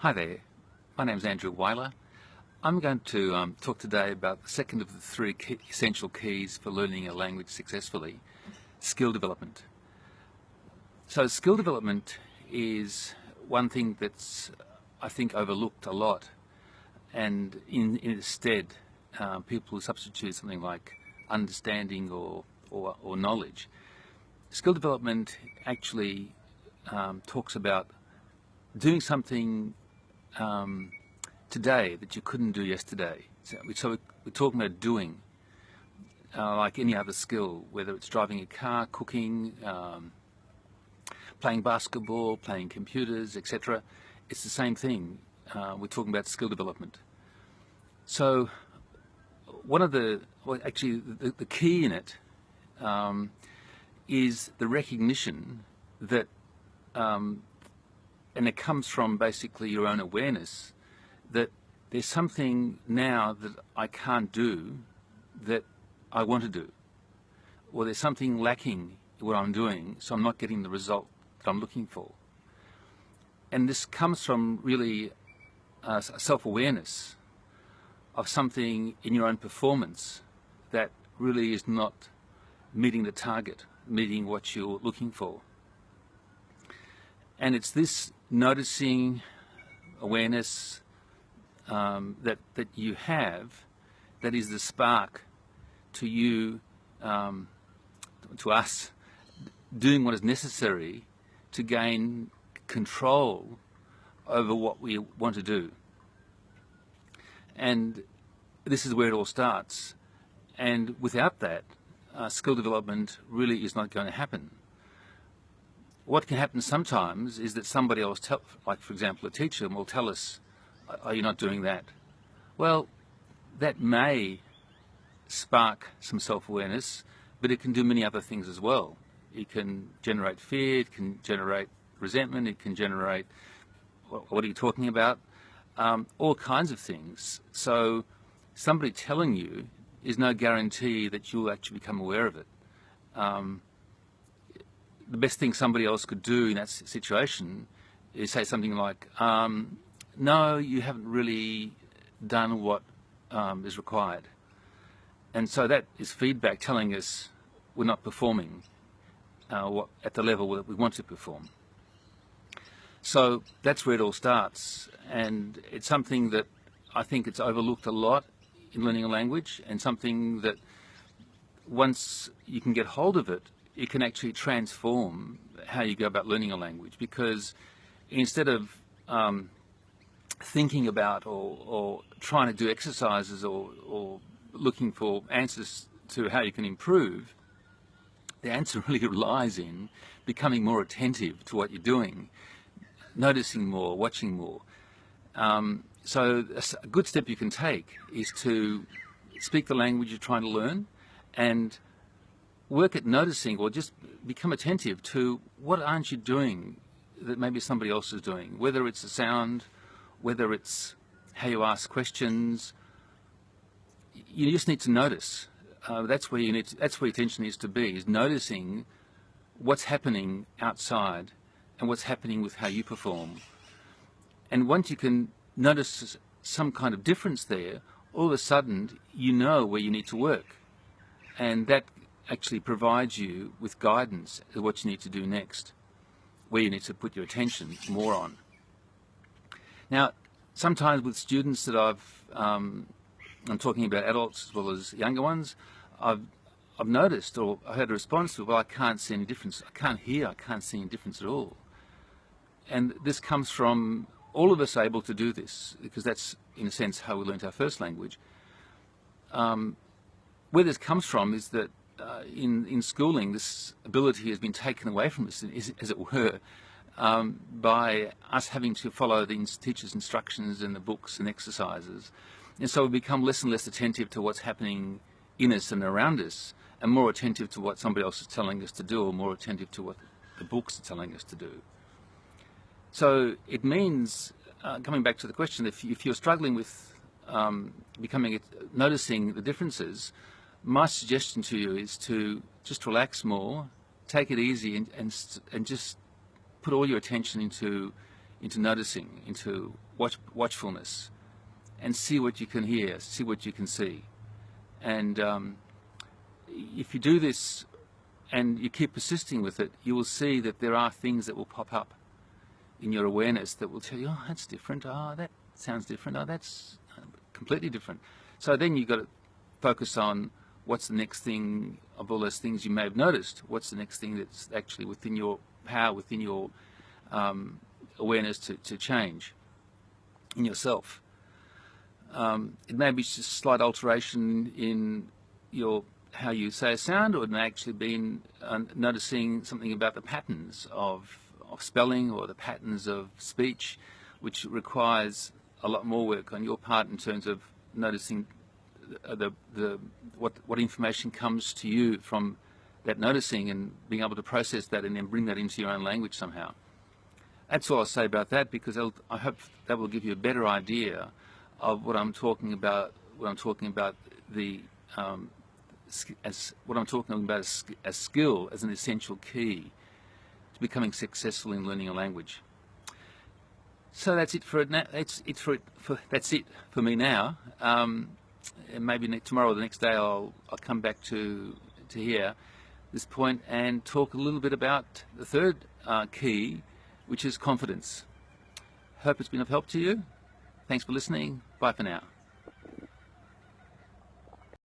Hi there, my name is Andrew Weiler. I'm going to talk today about the second of the three essential keys for learning a language successfully, skill development. So skill development is one thing that's, I think, overlooked a lot, and in its stead, people substitute something like understanding or knowledge. Skill development actually talks about doing something today that you couldn't do yesterday. So we're talking about doing, like any other skill, whether it's driving a car, cooking, playing basketball, playing computers, etc. It's the same thing. We're talking about skill development. So the key in it is the recognition that and it comes from basically your own awareness that there's something now that I can't do that I want to do, or there's something lacking in what I'm doing, so I'm not getting the result that I'm looking for. And this comes from really a self-awareness of something in your own performance that really is not meeting the target, meeting what you're looking for. And it's this noticing awareness that you have that is the spark to you, to us, doing what is necessary to gain control over what we want to do. And this is where it all starts. And without that, skill development really is not going to happen. What can happen sometimes is that somebody else, like for example a teacher, will tell us, "Are you not doing that?" Well, that may spark some self-awareness, but it can do many other things as well. It can generate fear, it can generate resentment, it can generate, what are you talking about? All kinds of things. So somebody telling you is no guarantee that you'll actually become aware of it. The best thing somebody else could do in that situation is say something like, no, you haven't really done what is required. And so that is feedback telling us we're not performing at the level that we want to perform. So that's where it all starts, and it's something that I think it's overlooked a lot in learning a language, and something that once you can get hold of it, it can actually transform how you go about learning a language, because instead of thinking about or trying to do exercises or looking for answers to how you can improve, the answer really lies in becoming more attentive to what you're doing, noticing more, watching more. So a good step you can take is to speak the language you're trying to learn and work at noticing, or just become attentive to what aren't you doing that maybe somebody else is doing, whether it's a sound, whether it's how you ask questions. You just need to notice. That's where your attention needs to be, is noticing what's happening outside and what's happening with how you perform. And once you can notice some kind of difference there, all of a sudden you know where you need to work, and that actually provides you with guidance as what you need to do next, where you need to put your attention more on. Now, sometimes with students that I'm talking about adults as well as younger ones, I've noticed, or I had a response to, well, I can't see any difference. I can't hear, I can't see any difference at all. And this comes from all of us able to do this, because that's, in a sense, how we learned our first language. Where this comes from is that in schooling, this ability has been taken away from us, as it were, by us having to follow the teacher's instructions and the books and exercises. And so we become less and less attentive to what's happening in us and around us, and more attentive to what somebody else is telling us to do, or more attentive to what the books are telling us to do. So it means, coming back to the question, if you're struggling with noticing the differences, my suggestion to you is to just relax more, take it easy, and just put all your attention into into noticing, into watchfulness, and see what you can hear, see what you can see. And if you do this and you keep persisting with it, you will see that there are things that will pop up in your awareness that will tell you, oh, that's different, oh, that sounds different, oh, that's completely different. So then you've got to focus on what's the next thing of all those things you may have noticed. What's the next thing that's actually within your power, within your awareness to change in yourself. It may be just a slight alteration in your how you say a sound, or it may actually be noticing something about the patterns of spelling or the patterns of speech, which requires a lot more work on your part in terms of noticing what information comes to you from that noticing and being able to process that and then bring that into your own language somehow. That's all I'll say about that, because I hope that will give you a better idea of what I'm talking about when I'm talking about as skill, as an essential key to becoming successful in learning a language. So that's it for that's it for me now. And maybe tomorrow or the next day I'll come back to here this point and talk a little bit about the third key, which is confidence. Hope it's been of help to you. Thanks for listening. Bye for now.